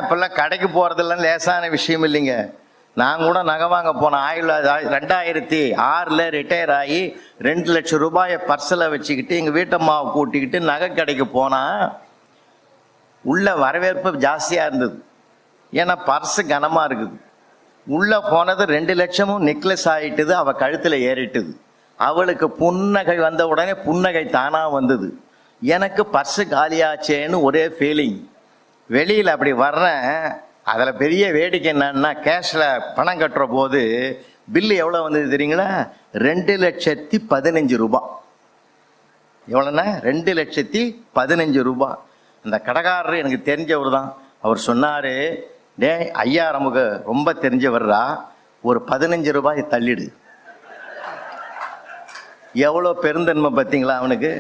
இப்பெல்லாம் கடைக்கு போறதெல்லாம் லேசான விஷயம் இல்லைங்க. நான் கூட நகை வாங்க போனேன். 2006 ரிட்டையர் ஆகி 2 லட்சம் ரூபாயை பர்ஸில் வச்சுக்கிட்டு எங்கள் வீட்டம்மாவை கூட்டிக்கிட்டு நகை கடைக்கு போனால் உள்ள வரவேற்பு ஜாஸ்தியாக இருந்தது. ஏன்னா பர்ஸு கனமாக இருக்குது. உள்ளே போனது 2 லட்சமும் நெக்லஸ் ஆகிட்டுது, அவள் கழுத்தில் ஏறிட்டுது. அவளுக்கு புன்னகை வந்த உடனே புன்னகை தானாக வந்தது. எனக்கு பர்ஸு காலியாச்சேன்னு ஒரே ஃபீலிங். வெளியில் அப்படி வர்றேன். அதில் பெரிய வேடிக்கை என்னன்னா, கேஷில் பணம் கட்டுற போது பில்லு எவ்வளோ வந்தது தெரியுங்களா? 2,15,000 ரூபா. எவ்வளோண்ணா? 2,15,000 ரூபா. அந்த கடைக்காரர் எனக்கு தெரிஞ்சவர் தான். அவர் சொன்னார், டே ஐயா நமக்கு ரொம்ப தெரிஞ்சவர்ரா, ஒரு 15 ரூபாய் தள்ளிடு. எவ்வளோ பெருந்தன்மை பார்த்தீங்களா அவனுக்கு.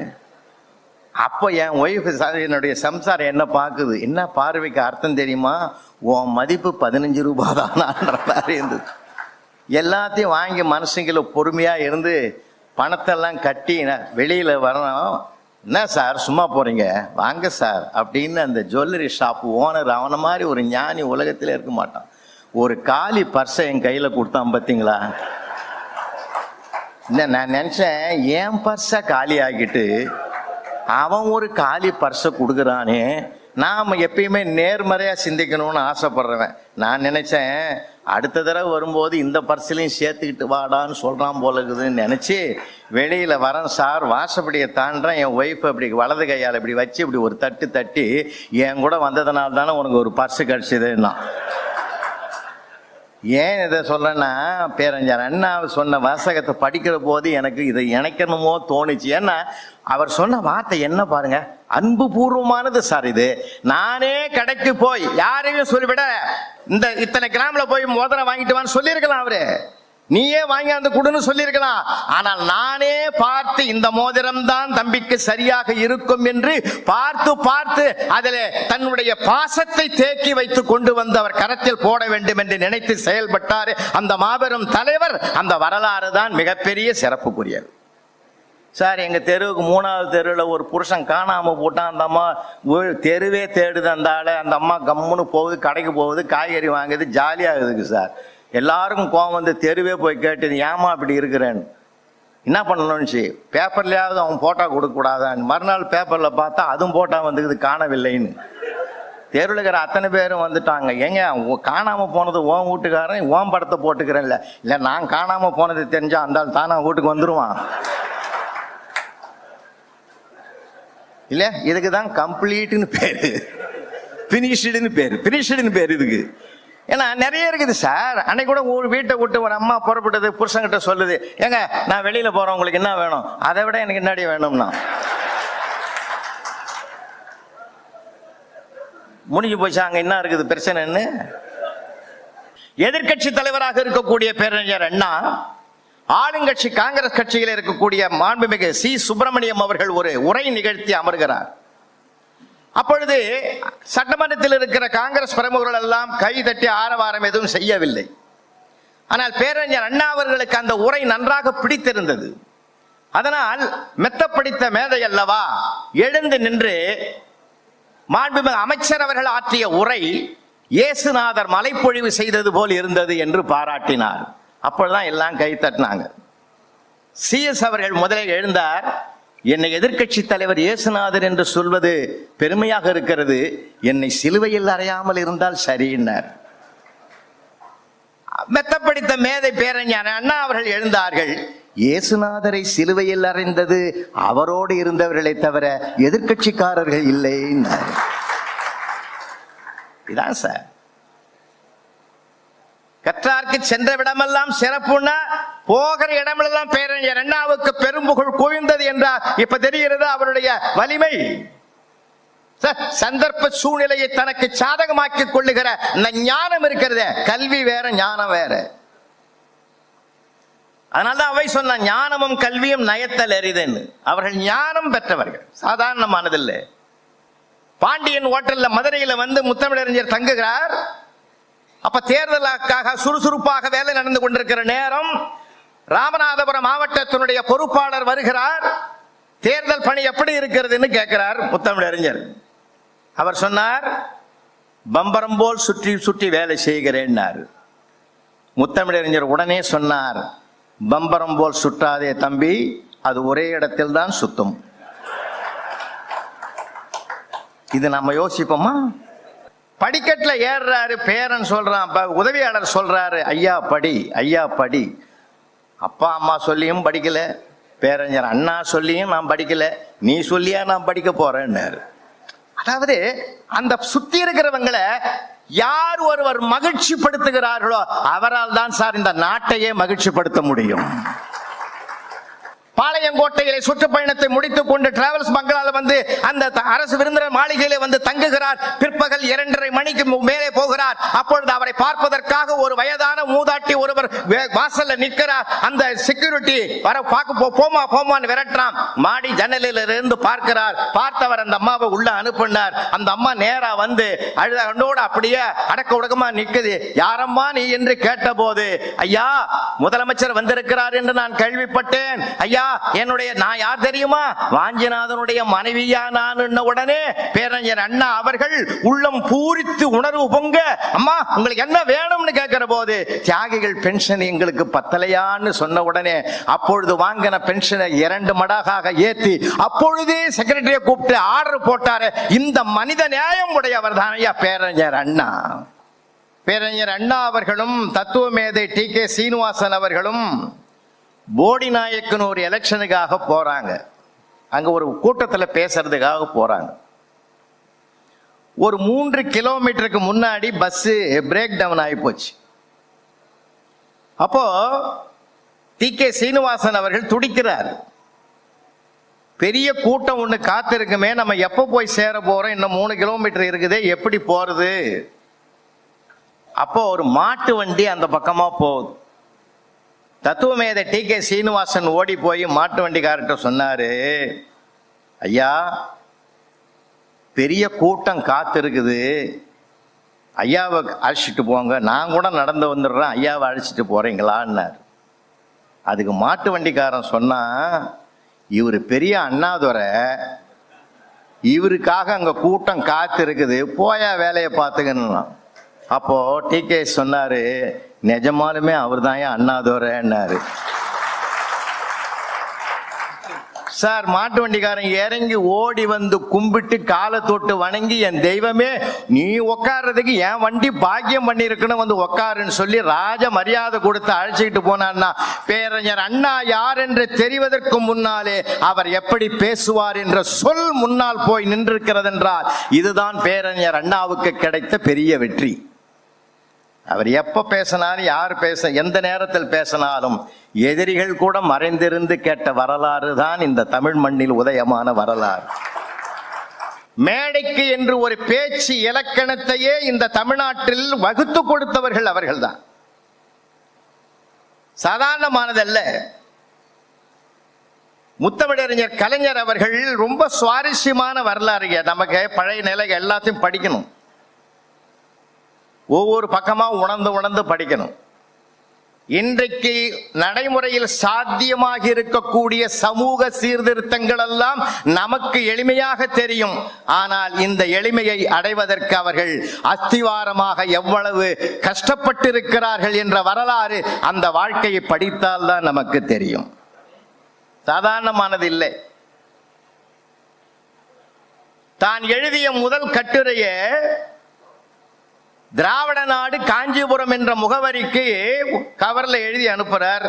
அப்போ என் ஒய்ஃபு என்னுடைய சம்சாரம் என்ன பார்க்குது, என்ன பார்வைக்கு அர்த்தம் தெரியுமா? உன் மதிப்பு 15 ரூபா தானான்ற மாதிரி இருந்தது. எல்லாத்தையும் வாங்கி மனுஷங்களை பொறுமையாக இருந்து பணத்தெல்லாம் கட்டி வெளியில் வரணும். என்ன சார் சும்மா போகிறீங்க, வாங்க சார் அப்படின்னு அந்த ஜுவல்லரி ஷாப் ஓனர் அவனை மாதிரி ஒரு ஞானி உலகத்தில் இருக்க மாட்டான். ஒரு காலி பர்ஸை என் கையில் கொடுத்தான் பார்த்தீங்களா. நான் நினச்சேன், என் பர்ஸை காலி ஆக்கிட்டு அவன் ஒரு காலி பர்ஸை கொடுக்குறானே. நாம் எப்பயுமே நேர்மறையாக சிந்திக்கணும்னு ஆசைப்படுறவன். நான் நினச்சேன், அடுத்த தடவை வரும்போது இந்த பர்ஸ்லையும் சேர்த்துக்கிட்டு வாடான்னு சொல்கிறான் போல இருக்குதுன்னு நினச்சி வெளியில் வரேன் சார். வாசப்படியை தாண்டுறேன். என் ஒய்ஃப் அப்படி வலது கையால் இப்படி வச்சு இப்படி ஒரு தட்டு தட்டி, என் கூட வந்ததுனால தானே உனக்கு ஒரு பர்ஸு கிடச்சிதுன்னா. ஏன் இதை சொல்றேன்னா, பேரறிஞர் அண்ணா சொன்ன வாசகத்தை படிக்கிற போது எனக்கு இதை இணைக்கணுமோ தோணுச்சு. ஏன்னா அவர் சொன்ன வார்த்தை என்ன பாருங்க, அன்பு பூர்வமானது சார். இது நானே கடைக்கு போய் யாரையும் சொல்லிவிட இந்த இத்தனை கிராமில் போய் மோதிரம் வாங்கிட்டு வான்னு சொல்லியிருக்கலாம். அவரு நீயே வாங்கி அந்த கொடுன்னு சொல்லியிருக்கலாம். ஆனால் நானே பார்த்து இந்த மோதிரம் தான் தம்பிக்கு சரியாக இருக்கும் என்று பார்த்து பார்த்து அதில் தன்னுடைய பாசத்தை தேக்கி வைத்து கொண்டு வந்து அவர் கரத்தில் போட வேண்டும் என்று நினைத்து செயல்பட்டார் அந்த மாபெரும் தலைவர். அந்த வரலாறு தான் மிகப்பெரிய சிறப்புக்குரியது சார். எங்கள் தெருவுக்கு 3வது தெருவில் ஒரு புருஷன் காணாமல் போட்டான். அந்த அம்மா தெருவே தேடுது. அந்த ஆளை அந்த அம்மா கம்முன்னு போகுது, கடைக்கு போகுது, காய்கறி வாங்குது, ஜாலியாகுதுக்கு சார். எல்லாருக்கும் கோவம் வந்து தெருவே போய் கேட்டுது, ஏமா அப்படி இருக்கிறேன்னு. என்ன பண்ணணும்னுச்சு, பேப்பர்லையாவது அவன் போட்டோ கொடுக்கக்கூடாதான்னு. மறுநாள் பேப்பரில் பார்த்தா அதுவும் போட்டோ வந்துக்குது, காணவில்லைன்னு. தெருவில் இருக்கிற அத்தனை பேரும் வந்துட்டாங்க. ஏங்க காணாமல் போனது உன் வீட்டுக்காரன், உன் படத்தை போட்டுக்கிறேன். இல்லை நான் காணாமல் போனது தெரிஞ்சா அந்த தானா வீட்டுக்கு வந்துடுவான் இல்லை. இதுக்கு தான் கம்ப்ளீட்டுன்னு பேர், ஃபினிஷ்டுன்னு பேர் இதுக்கு. ஏன்னா நிறைய இருக்குது சார். அன்னைக்கு கூட ஒரு வீட்டை விட்டு ஒரு அம்மா புறப்பட்டது, புருஷங்கிட்ட சொல்லுது, ஏங்க நான் வெளியில போறேன், உங்களுக்கு என்ன வேணும்? அதை விட எனக்கு என்னடி வேணும்னா முடிஞ்சு போச்சு. அங்க என்ன இருக்குது பிரச்சனைன்னு. எதிர்கட்சி தலைவராக இருக்கக்கூடிய பேரறிஞர் அண்ணா, ஆளுங்கட்சி காங்கிரஸ் கட்சியில் இருக்கக்கூடிய மாண்புமிகு சி. சுப்பிரமணியம் அவர்கள் ஒரு உரை நிகழ்த்தி அமர்கிறார். அப்பொழுது சட்டமன்றத்தில் இருக்கிற காங்கிரஸ் பிரமுகர்கள் எல்லாம் கை தட்டி ஆரவாரம் எதுவும் செய்யவில்லை. ஆனால் பேரறிஞர் அண்ணா அவர்களுக்கு அந்த உரை நன்றாக பிடித்திருந்தது. அதனால் மெத்த படித்த மேதை அல்லவா, எழுந்து நின்று மாண்புமிகு அமைச்சர் அவர்கள் ஆற்றிய உரை இயேசுநாதர் மலைப்பொழிவு செய்தது போல் இருந்தது என்று பாராட்டினார். அப்பொழுதுதான் எல்லாம் கை தட்டினாங்க. CS அவர்கள் முதலில் எழுந்தார். என்னை எதிர்கட்சி தலைவர் இயேசுநாதர் என்று சொல்வது பெருமையாக இருக்கிறது, என்னை சிலுவையில் அறையாமல் இருந்தால் சரியினார். மெத்தப்படித்த மேதை பேரறிஞர் அண்ணா அவர்கள் எழுந்தார்கள். இயேசுநாதரை சிலுவையில் அறைந்தது அவரோடு இருந்தவர்களை தவிர எதிர்கட்சிக்காரர்கள் இல்லை. இதான் சார். கற்றார்க்கு சென்ற விடமெல்லாம் சிறப்புன்னா போகிற இடமெல்லாம் பேரறிஞர் அண்ணாவுக்கு பெரும்புகழ் குவிந்தது என்றார். இப்ப தெரிகிறது அவருடைய வலிமை. சந்தர்ப்ப சூழ்நிலையை தனக்கு சாதகமாக்கிக் கொள்ளுகிற இந்த ஞானம் இருக்கிறதே, கல்வி வேற ஞானம் வேற. அதனால்தான் அவை சொன்ன ஞானமும் கல்வியும் நயத்தல் எரிதன்னு. அவர்கள் ஞானம் பெற்றவர்கள், சாதாரணமானதில்லை. பாண்டியன் ஹோட்டல்ல மதுரையில வந்து முத்தமிழறிஞர் தங்குகிறார். அப்ப தேர்தலுக்காக சுறுசுறுப்பாக வேலை நடந்து கொண்டிருக்கிற நேரம் ராமநாதபுரம் மாவட்டத்தினுடைய பொறுப்பாளர் வருகிறார். தேர்தல் பணி எப்படி இருக்கிறதுன்னு கேட்கிறார் முத்தமிழறிஞர். அவர் சொன்னார், பம்பரம் போல் சுற்றி சுற்றி வேலை செய்கிறேன்னாரு. முத்தமிழறிஞர் உடனே சொன்னார், பம்பரம் போல் சுற்றாதே தம்பி, அது ஒரே இடத்தில் தான் சுத்தும். இது நம்ம யோசிப்போமா? படிக்கட்டுல ஏறுறாரு, பேரன் சொல்றான், உதவியாளர் சொல்றாரு, ஐயா படி, ஐயா படி. அப்பா அம்மா சொல்லியும் படிக்கல, பேரறிஞர் அண்ணா சொல்லியும் நான் படிக்கல, நீ சொல்லியா நான் படிக்க போறேன்னாரு. அதாவது அந்த சுத்தி இருக்கிறவங்களை யார் ஒருவர் மகிழ்ச்சி படுத்துகிறார்களோ அவரால் தான் சார் இந்த நாட்டையே மகிழ்ச்சி படுத்த முடியும். பாளையங்கோட்டையிலே சுற்றுப்பயணத்தை முடித்துக் கொண்டு டிராவல்ஸ் பங்களால வந்து அந்த அரசு விருந்தினர் மாளிகையிலே வந்து தங்குகிறார். பிற்பகல் 2:30 மணிக்கு மேலே போகிறார். அப்பொழுது அவரை பார்ப்பதற்காக ஒரு வயதான மூதாட்டி ஒருவர் வாசல்ல நிற்கிறார். அந்த செக்யூரிட்டி வர பார்க்க போமா போமான்னு விரட்டுறான். மாடி ஜன்னலில் இருந்து பார்க்கிறார். பார்த்தவர் அந்த அம்மாவை உள்ள அனுப்பினார். அந்த அம்மா நேரா வந்து அழுதோடு அப்படியே அடக்க உடக்கமா நிற்குது. யாரம்மா நீ என்று கேட்ட போது, ஐயா முதலமைச்சர் வந்திருக்கிறார் என்று நான் கேள்விப்பட்டேன். ஐயா என்னுடைய நான் யார் தெரியுமா? வாஞ்சிநாதனுடைய மனைவியா நான். உடனே பேரறிஞர் அண்ணா அவர்கள் உள்ளம் பூரித்து உணர்வு பொங்க, அம்மா உங்களுக்கு என்ன வேணும்னு கேட்கிற போது, தியாகிகள் பென்ஷன் எங்களுக்கு பத்தலையான்னு சொன்ன உடனே அப்பொழுது வாங்கின பென்ஷனை 2 மடங்காக ஏத்தி அப்பொழுதே செக்ரட்டரியை கூப்பிட்டு ஆர்டர் போட்டாரு. இந்த மனித நியாயம் உடையவர் தான் ஐயா பேரறிஞர் அண்ணா. பேரறிஞர் அண்ணா அவர்களும் தத்துவ மேதை டி.கே. சீனிவாசன் அவர்களும் போடி நாயக்கன் ஒரு எலெக்ஷனுக்காக போறாங்க. அங்க ஒரு கூட்டத்தில் பேசுறதுக்காக போறாங்க. ஒரு 3 கிலோமீட்டருக்கு முன்னாடி பஸ் பிரேக் டவுன் ஆகி போச்சு. அப்போ டி.கே. சீனிவாசன் அவர்கள் துடிக்கிறார். பெரிய கூட்டம் ஒன்று காத்திருக்குமே, நம்ம எப்போ போய் சேர போறோம்? இன்னும் 3 கிலோமீட்டர் இருக்குதே, எப்படி போறது? அப்போ ஒரு மாட்டு வண்டி அந்த பக்கமா போகுது. தத்துவமேதை டி.கே. சீனிவாசன் ஓடி போய் மாட்டு வண்டிக்காரர்கிட்ட சொன்னாரு, ஐயா பெரிய கூட்டம் காத்திருக்குது, ஐயாவை அழைச்சிட்டு போங்க, நான் கூட நடந்து வந்துடுறேன், ஐயாவை அழைச்சிட்டு போறீங்களான்னாரு. அதுக்கு மாட்டு வண்டிக்காரன் சொன்னா, இவர் பெரிய அண்ணாதுரை, இவருக்காக அங்க கூட்டம் காத்திருக்குது, போயா வேலையை பார்த்துக்கணும். அப்போ டி.கே. சொன்னாரு, நிஜமாலுமே அவர் தான் அண்ணாதுரைன்னாரு. சார் மாட்டு வண்டிக்காரன் இறங்கி ஓடி வந்து கும்பிட்டு காலை தொட்டு வணங்கி, என் தெய்வமே நீ உட்கார்றதுக்கு என் வண்டி பாக்கியம் பண்ணிருக்கணும், வந்து உட்காருன்னு சொல்லி ராஜ மரியாதை கொடுத்து அழைச்சிக்கிட்டு போனான்னா, பேரறிஞர் அண்ணா யார் என்று தெரிவதற்கு முன்னாலே அவர் எப்படி பேசுவார் என்ற சொல் முன்னால் போய் நின்றிருக்கிறது என்றால் இதுதான் பேரறிஞர் அண்ணாவுக்கு கிடைத்த பெரிய வெற்றி. அவர் எப்ப பேசினாலும், யார் எந்த நேரத்தில் பேசினாலும் எதிரிகள் கூட மறைந்திருந்து கேட்ட வரலாறு தான் இந்த தமிழ் மண்ணில் உதயமான வரலாறு. மேடைக்கு என்று ஒரு பேச்சு இலக்கணத்தையே இந்த தமிழ்நாட்டில் வகுத்து கொடுத்தவர்கள் அவர்கள்தான். சாதாரணமானதல்ல. முத்தமிழறிஞர் கலைஞர் அவர்கள் ரொம்ப சுவாரஸ்யமான வரலாறு. நமக்கு பழைய நிலை எல்லாத்தையும் படிக்கணும், ஒவ்வொரு பக்கமா உணர்ந்து படிக்கணும். இன்றைக்கு நடைமுறையில் சாத்தியமாக இருக்கக்கூடிய சமூக சீர்திருத்தங்கள் எல்லாம் நமக்கு எளிமையாக தெரியும். ஆனால் இந்த எளிமையை அடைவதற்கு அவர்கள் அஸ்திவாரமாக எவ்வளவு கஷ்டப்பட்டிருக்கிறார்கள் என்ற வரலாறு அந்த வாழ்க்கையை படித்தால் தான் நமக்கு தெரியும். சாதாரணமானது இல்லை. தான் எழுதிய முதல் கட்டுரையை திராவிட நாடு காஞ்சிபுரம் என்ற முகவரிக்கு கவர்ல எழுதி அனுப்புறார்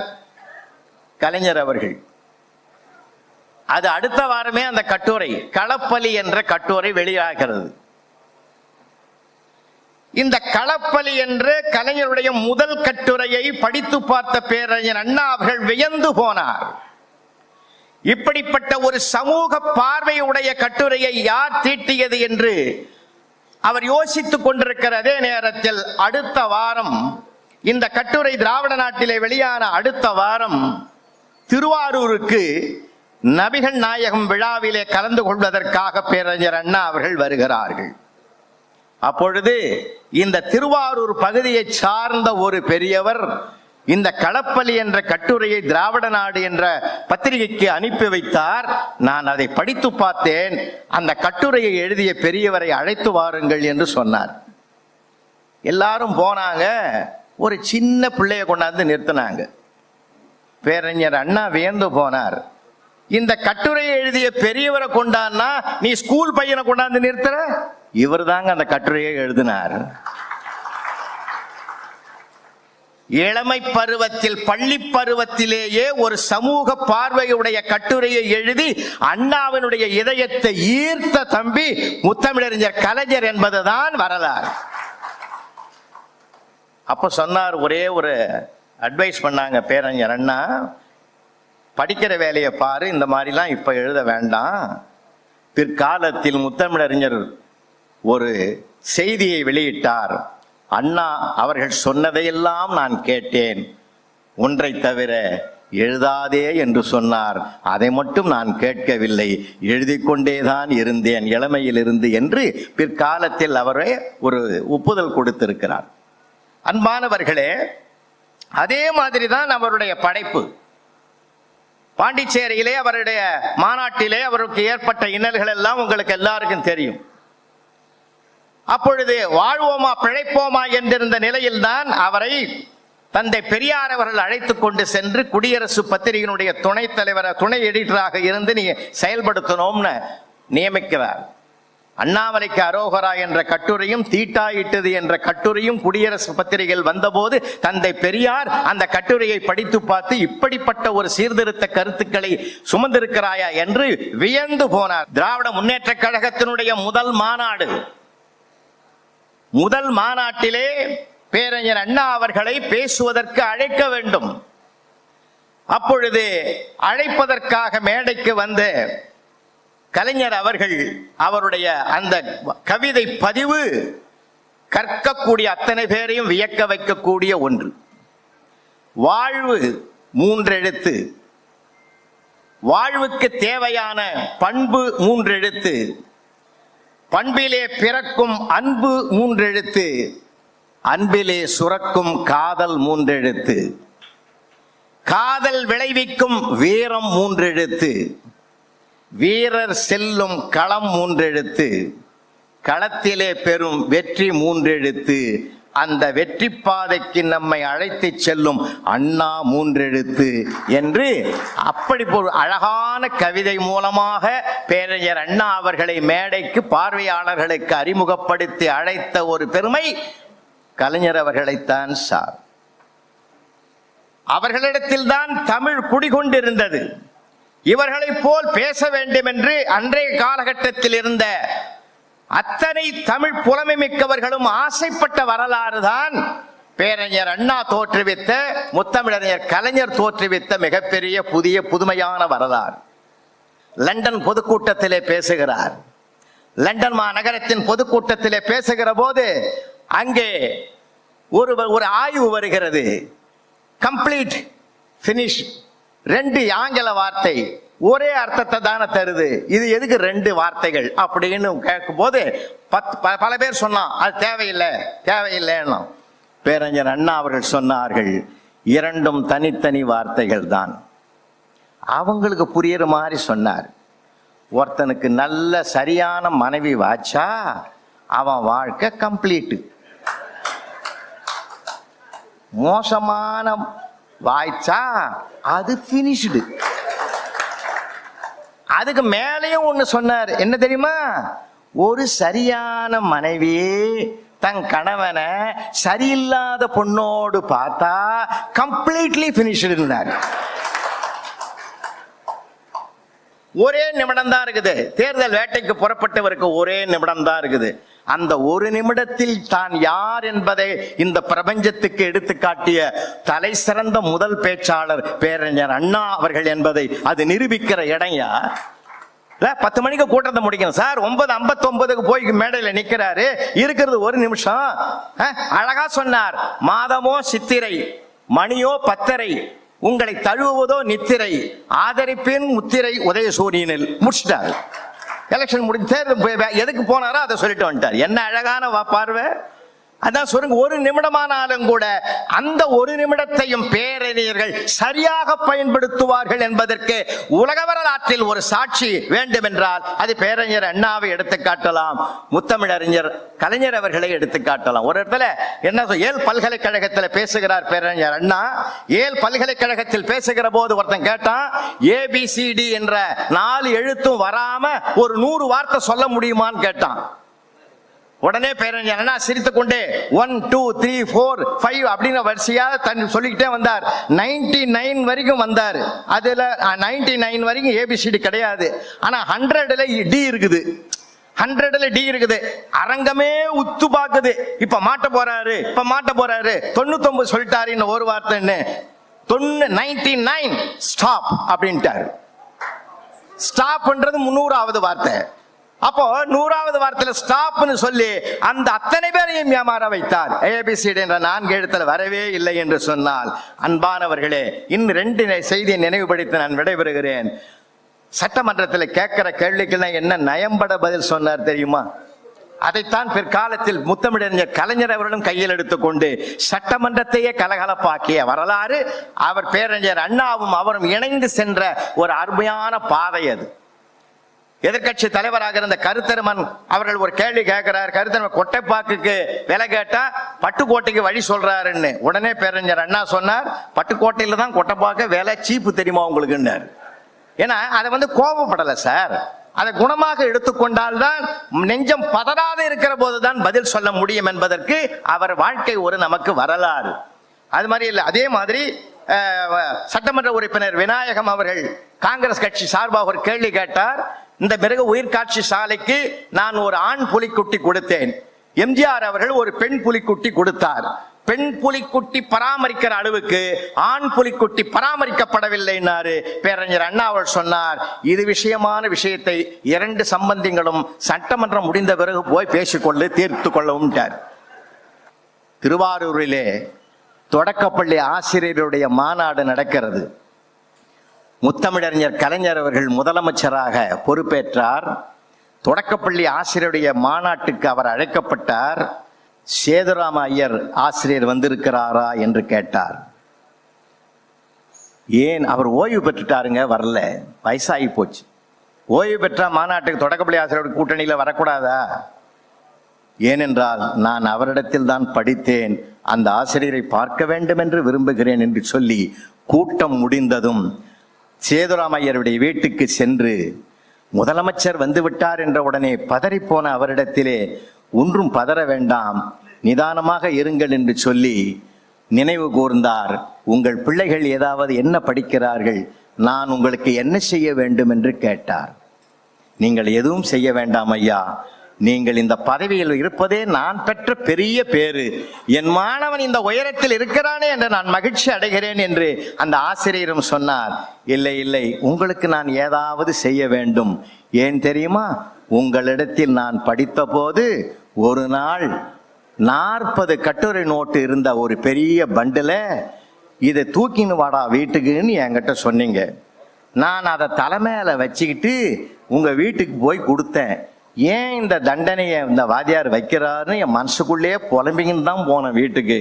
கலைஞர் அவர்கள். அது அடுத்த வாரமே அந்த கட்டுரை களப்பலி என்ற கட்டுரை வெளியாகிறது. இந்த களப்பலி என்ற கலைஞருடைய முதல் கட்டுரையை படித்து பார்த்த பேரறிஞர் அண்ணா அவர்கள் வியந்து போனார். இப்படிப்பட்ட ஒரு சமூக பார்வையுடைய கட்டுரையை யார் தீட்டியது என்று அவர் யோசித்துக் கொண்டிருக்கிற அதே நேரத்தில் அடுத்த வாரம் இந்த கட்டுரை திராவிட நாட்டிலே வெளியான அடுத்த வாரம் திருவாரூருக்கு நபிகள் நாயகம் விழாவிலே கலந்து கொள்வதற்காக பேரறிஞர் அண்ணா அவர்கள் வருகிறார்கள். அப்பொழுது இந்த திருவாரூர் பகுதியை சார்ந்த ஒரு பெரியவர் இந்த களப்பலி என்ற கட்டுரையை திராவிட நாடு என்ற பத்திரிகைக்கு அனுப்பி வைத்தார். நான் அதை படித்து பார்த்தேன். அந்த கட்டுரையை எழுதிய பெரியவரை அழைத்து வாருங்கள் என்று சொன்னார். எல்லாரும் போனாங்க. ஒரு சின்ன பிள்ளைய கொண்டாந்து நிறுத்தினாங்க. பேரறிஞர் அண்ணா வியந்து போனார். இந்த கட்டுரையை எழுதிய பெரியவரை கொண்டான்னா நீ ஸ்கூல் பையனை கொண்டாந்து நிறுத்துற? இவர் தாங்க அந்த கட்டுரையை எழுதினார். இளமை பருவத்தில், பள்ளி பருவத்திலேயே ஒரு சமூக பார்வையுடைய கட்டுரையை எழுதி அண்ணாவினுடைய இதயத்தை ஈர்த்த தம்பி முத்தமிழறிஞர் கலைஞர் என்பதுதான் வரலாறு. அப்ப சொன்னார், ஒரே ஒரு அட்வைஸ் பண்ணாங்க பேரறிஞர் அண்ணா, படிக்கிற வேலையை பாரு, இந்த மாதிரிலாம் இப்ப எழுத வேண்டாம். பிற்காலத்தில் முத்தமிழறிஞர் ஒரு செய்தியை வெளியிட்டார். அண்ணா அவர்கள் சொன்னதையெல்லாம் நான் கேட்டேன், ஒன்றை தவிர எழுதாதே என்று சொன்னார். அதை மட்டும் நான் கேட்கவில்லை, எழுதி கொண்டேதான் இருந்தேன் இளமையில் இருந்து என்று பிற்காலத்தில் அவரே ஒரு ஒப்புதல் கொடுத்திருக்கிறார். அன்பானவர்களே, அதே மாதிரி தான் அவருடைய படைப்பு. பாண்டிச்சேரியிலே அவருடைய மாநாட்டிலே அவருக்கு ஏற்பட்ட இன்னல்கள் எல்லாம் உங்களுக்கு எல்லாருக்கும் தெரியும். அப்பொழுது வாழ்வோமா பிழைப்போமா என்றிருந்த நிலையில்தான் அவரை தந்தை பெரியார் அவர்கள் அழைத்துக் கொண்டு சென்று குடியரசு பத்திரிகையினுடைய துணைத் தலைவர், துணை எடிட்டராக இருந்து நீ செயல்படுத்தணும்னு நியமிக்கிறார். அண்ணாமலைக்கு அரோகரா என்ற கட்டுரையும் தீட்டா இட்டது என்ற கட்டுரையும் குடியரசு பத்திரிகையில் வந்தபோது தந்தை பெரியார் அந்த கட்டுரையை படித்து பார்த்து இப்படிப்பட்ட ஒரு சீர்திருத்த கருத்துக்களை சுமந்திருக்கிறாயா என்று வியந்து போனார். திராவிட முன்னேற்ற கழகத்தினுடைய முதல் மாநாட்டிலே பேரறிஞர் அண்ணா அவர்களை பேசுவதற்கு அழைக்க வேண்டும். அப்பொழுது அழைப்பதற்காக மேடைக்கு வந்து கலைஞர் அவர்கள் அவருடைய அந்த கவிதை பதிவு கற்கக்கூடிய அத்தனை பேரையும் வியக்க வைக்கக்கூடிய ஒன்று. வாழ்வு 3 எழுத்து, வாழ்வுக்கு தேவையான பண்பு 3 எழுத்து, பண்பிலே பிறக்கும் அன்பு 3 எழுத்து, அன்பிலே சுரக்கும் காதல் 3 எழுத்து, காதல் விளைவிக்கும் வீரம் 3 எழுத்து, வீரர் செல்லும் களம் 3 எழுத்து, களத்திலே பெறும் வெற்றி 3 எழுத்து, அந்த வெற்றி பாதைக்கு நம்மை அழைத்து செல்லும் அண்ணா 3 எழுத்து என்று அப்படி ஒரு அழகான கவிதை மூலமாக பேரறிஞர் அண்ணா அவர்களை மேடைக்கு பார்வையாளர்களுக்கு அறிமுகப்படுத்தி அழைத்த ஒரு பெருமை கலைஞர் அவர்களைத்தான் சார். அவர்களிடத்தில் தான் தமிழ் குடிகொண்டிருந்தது. இவர்களை போல் பேச வேண்டும் என்று அன்றைய காலகட்டத்தில் இருந்த அத்தனை தமிழ் புலமை மிக்கவர்களும் ஆசைப்பட்ட வரலாறு தான் பேரறிஞர் அண்ணா தோற்றுவித்த, முத்தமிழறிஞர் கலைஞர் தோற்றுவித்த மிகப்பெரிய புதிய புதுமையான வரலாறு. லண்டன் பொதுக்கூட்டத்திலே பேசுகிறார். லண்டன் மாநகரத்தின் பொதுக்கூட்டத்திலே பேசுகிற போது அங்கே ஒரு ஆய்வு வருகிறது. கம்ப்ளீட், ஃபினிஷ், 2 ஆங்கில வார்த்தை ஒரே அர்த்தத்தை தானே தருது, இது எதுக்கு 2 வார்த்தைகள் அப்படின்னு கேட்கும் போது பல பேர் சொன்னான் அது தேவையில்லைன்னா. பேரறிஞர் அண்ணா அவர்கள் சொன்னார்கள், 2ம் தனித்தனி வார்த்தைகள் தான். அவங்களுக்கு புரியுற மாதிரி சொன்னார். ஒருத்தனுக்கு நல்ல சரியான மனைவி வாச்சா அவன் வாழ்க்கை கம்ப்ளீட்டு, மோசமான வாய்ச்சா அது ஃபினிஷ்டு. அதுக்கு மேலேயும் ஒண்ணு சொன்னார், என்ன தெரியுமா? ஒரு சரியான மனைவி தன் கணவனை சரியில்லாத பொண்ணோடு பார்த்தா கம்ப்ளீட்லி ஃபினிஷ்டு. ஒரே நிமிடம் தான் இருக்குது. தேர்தல் வேட்டைக்கு புறப்பட்டவருக்கு ஒரே நிமிடம் தான் இருக்குது. அந்த ஒரு நிமிடத்தில் தான் யார் என்பதை இந்த பிரபஞ்சத்துக்கு எடுத்து காட்டிய தலை சிறந்த முதல் பேச்சாளர் பேரறிஞர் அண்ணா அவர்கள் என்பதை அது நிரூபிக்கிற இடையா. 10 மணிக்கு கூட்டத்தை முடிக்கணும் சார், 9:59 போய் மேடையில நிக்கிறாரு, இருக்கிறது 1 நிமிஷம். அழகா சொன்னார், மாதமோ சித்திரை, மணியோ 10:30, உங்களை தழுவுவதோ நித்திரை, ஆதரிப்பின் முத்திரை உதயசூரியனில். முடிச்சிட்டார். எலெக்ஷன் முடிஞ்சு தேர்தல் எதுக்கு போனாரோ அதை சொல்லிட்டு வந்துட்டார். என்ன அழகான பார்வை. அதான் சொல்லுங்க, ஒரு நிமிடமானாலும் கூட அந்த ஒரு நிமிடத்தையும் பேரறிஞர்கள் சரியாக பயன்படுத்துவார்கள் என்பதற்கு உலக வரலாற்றில் ஒரு சாட்சி வேண்டும் என்றால் அது பேரறிஞர் அண்ணாவை எடுத்து காட்டலாம், முத்தமிழறிஞர் கலைஞர் அவர்களை எடுத்து காட்டலாம். ஒரு இடத்துல என்ன ஏல் பல்கலைக்கழகத்தில் பேசுகிறார் பேரறிஞர் அண்ணா. ஏல் பல்கலைக்கழகத்தில் பேசுகிற போது ஒருத்தன் கேட்டான், ABCD என்ற 4 எழுத்தும் வராம ஒரு 100 வார்த்தை சொல்ல முடியுமான்னு கேட்டான். உடனே பேரறிஞர் அண்ணா சிரித்துக் கொண்டே 1 2 3 4 5 அப்படின்னு வரிசையா சொல்லிக்கிட்டே வந்தார். 99 வரைக்கும் வந்தார். அதுல 99 வரைக்கும் ABCD கிடையாது. ஆனா 100ல D இருக்குது. 100ல D இருக்குது. அரங்கமே உத்து பாக்குது. இப்ப மாட்ட போறாரு 99 சொல்லிட்டாரு. இன்னும் ஒரு வார்த்தைன்னு 99 ஸ்டாப் அப்படின்ட்டாரு. ஸ்டாப்ன்றது 300வது வார்த்தை. அப்போ 100வது வார்த்தையில ஸ்டாப்னு சொல்லி அந்த அத்தனை பேரையும் ஏமாற வைத்தார். ABCD என்ற 4 எழுத்துல வரவே இல்லை என்று சொன்னால், அன்பானவர்களே, இன்னும் 2 செய்தியை நினைவுபடுத்தி நான் விடைபெறுகிறேன். சட்டமன்றத்தில் கேட்கிற கேள்விக்கெல்லாம் என்ன நயம்பட பதில் சொன்னார் தெரியுமா? அதைத்தான் பிற்காலத்தில் முத்தமிழறிஞர் கலைஞர் அவர்களும் கையில் எடுத்துக்கொண்டு சட்டமன்றத்தையே கலகலப்பாக்கிய வரலாறு அவர் பேரறிஞர் அண்ணாவும் அவரும் இணைந்து சென்ற ஒரு அருமையான பாதை அது. எதிர்கட்சி தலைவராக இருந்த கருத்தருமன் அவர்கள் ஒரு கேள்வி கேட்கிறார். கருத்தருமன் கொட்டைப்பாக்குக்கு விலை கேட்டா பட்டுக்கோட்டைக்கு வழி சொல்றாருன்னு. உடனே பேரறிஞர் அண்ணா சொன்னார், பட்டுக்கோட்டையில தான் கொட்டைப்பாக்க விலை சீப்பு தெரியுமா உங்களுக்குன்னாரு. ஏன்னா அதை கோபப்படலை சார், அதை குணமாக எடுத்துக்கொண்டால் தான், நெஞ்சம் பதறாத இருக்கிற போதுதான் பதில் சொல்ல முடியும் என்பதற்கு அவர் வாழ்க்கை ஒரு நமக்கு வரலாறு. அது மாதிரி இல்லை. அதே மாதிரி சட்டமன்ற உறுப்பினர் விநாயகம் அவர்கள் காங்கிரஸ் கட்சி சார்பாக ஒரு கேள்வி கேட்டார். இந்த மிருக உயிர்காட்சி சாலைக்கு நான் ஒரு ஆண் புலிக்குட்டி கொடுத்தேன், எம்ஜிஆர் அவர்கள் ஒரு பெண் புலிக்குட்டி கொடுத்தார். பெண் புலிக்குட்டி பராமரிக்கிற அளவுக்கு ஆண் புலிக்குட்டி பராமரிக்கப்படவில்லைன்னாரு. பேரறிஞர் அண்ணா அவர்கள் சொன்னார், இது விஷயமான விஷயத்தை 2 சம்பந்திகளும் சட்டமன்றம் முடிந்த பிறகு போய் பேசிக்கொண்டு தீர்த்து கொள்ளவும். திருவாரூரிலே தொடக்கப்பள்ளி ஆசிரியருடைய மாநாடு நடக்கிறது. முத்தமிழறிஞர் கலைஞர் அவர்கள் முதலமைச்சராக பொறுப்பேற்றார். தொடக்கப்பள்ளி ஆசிரியருடைய மாநாட்டுக்கு அவர் அழைக்கப்பட்டார். சேதுராம ஐயர் ஆசிரியர் வந்திருக்கிறாரா என்று கேட்டார். ஏன்? அவர் ஓய்வு பெற்றுட்டாருங்க, வரல, வயசாகி போச்சு. ஓய்வு பெற்ற மாநாட்டுக்கு தொடக்கப்பள்ளி ஆசிரியர் கூட்டணியில் வரக்கூடாதா? ஏனென்றால் நான் அவரிடத்தில் தான் படித்தேன், அந்த ஆசிரியரை பார்க்க வேண்டும் என்று விரும்புகிறேன் என்று சொல்லி கூட்டம் முடிந்ததும் சேதுராமையருடைய வீட்டுக்கு சென்று முதலமைச்சர் வந்துவிட்டார் என்ற உடனே பதறிப்போன அவரிடத்திலே, ஒன்றும் பதற வேண்டாம், நிதானமாக இருங்கள் என்று சொல்லி நினைவு கூர்ந்தார். உங்கள் பிள்ளைகள் ஏதாவது என்ன படிக்கிறார்கள், நான் உங்களுக்கு என்ன செய்ய வேண்டும் என்று கேட்டார். நீங்கள் எதுவும் செய்ய வேண்டாம் ஐயா, நீங்கள் இந்த பதவியில் இருப்பதே நான் பெற்ற பெரிய பேரு, என் மாணவன் இந்த உயரத்தில் இருக்கிறானே என்று நான் மகிழ்ச்சி அடைகிறேன் என்று அந்த ஆசிரியரும் சொன்னார். இல்லை இல்லை, உங்களுக்கு நான் ஏதாவது செய்ய வேண்டும். ஏன் தெரியுமா? உங்களிடத்தில் நான் படித்த போது ஒரு நாள் 40 கட்டுரை நோட்டு இருந்த ஒரு பெரிய பண்டில், இதை தூக்கின்னு வாடா வீட்டுக்குன்னு என்கிட்ட சொன்னீங்க. நான் அதை தலைமையில வச்சுக்கிட்டு உங்க வீட்டுக்கு போய் கொடுத்தேன். ஏன் இந்த தண்டனையை இந்த வாத்தியார் வைக்கிறாருன்னு என் மனசுக்குள்ளேயே புலம்பிங்கன்னு தான் போனேன் வீட்டுக்கு.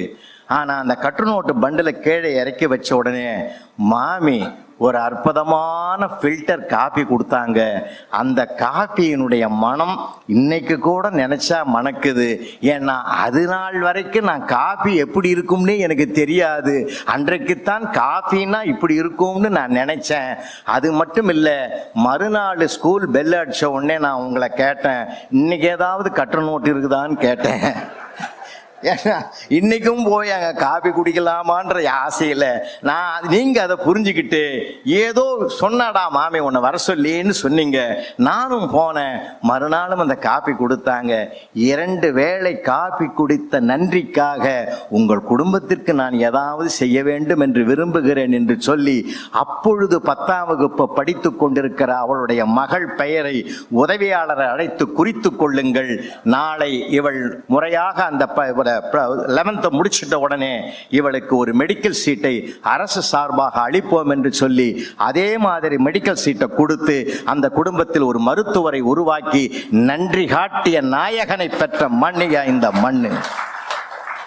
ஆனால் அந்த கட்டு நோட்டு பண்டில் கீழே இறக்கி வச்ச உடனே மாமி ஒரு அற்புதமான ஃபில்டர் காபி கொடுத்தாங்க. அந்த காபியினுடைய மனம் இன்னைக்கு கூட நினைச்சா மணக்குது. ஏன்னா அது நாள் வரைக்கும் நான் காபி எப்படி இருக்கும்னு எனக்கு தெரியாது. அன்றைக்குத்தான் காஃபின்னா இப்படி இருக்கும்னு நான் நினைச்சேன். அது மட்டும் இல்லை, மறுநாள் ஸ்கூல் பெல் அடிச்ச உடனே நான் உங்களை கேட்டேன், இன்னைக்கு ஏதாவது கட்டு நோட்டு இருக்குதான்னு கேட்டேன். ஏன்னா இன்னைக்கும் போய் அங்கே காபி குடிக்கலாமான்ற ஆசையில் நீங்கள் அதை புரிஞ்சுக்கிட்டு ஏதோ சொன்னாடா மாமி உன்னை வர சொல்லின்னு சொன்னீங்க. நானும் போனேன். மறுநாளும் அந்த காபி கொடுத்தாங்க. 2 வேளை காபி குடித்த நன்றிக்காக உங்கள் குடும்பத்திற்கு நான் ஏதாவது செய்ய வேண்டும் என்று விரும்புகிறேன் என்று சொல்லி அப்பொழுது 10ஆம் வகுப்பு படித்து கொண்டிருக்கிற அவளுடைய மகள் பெயரை உதவியாளரை அழைத்து குறித்து கொள்ளுங்கள். நாளை இவள் முறையாக அந்த 11th முடிச்சிட்ட உடனே இவளுக்கு ஒரு மெடிக்கல் சீட்டை அரசு சார்பாக அளிப்போம் என்று சொல்லி அதே மாதிரி மெடிக்கல் சீட்டை கொடுத்து அந்த குடும்பத்தில் ஒரு மருத்துவரை உருவாக்கி நன்றி காட்டிய நாயகனை பெற்ற மண்ணியா இந்த மண்ணு.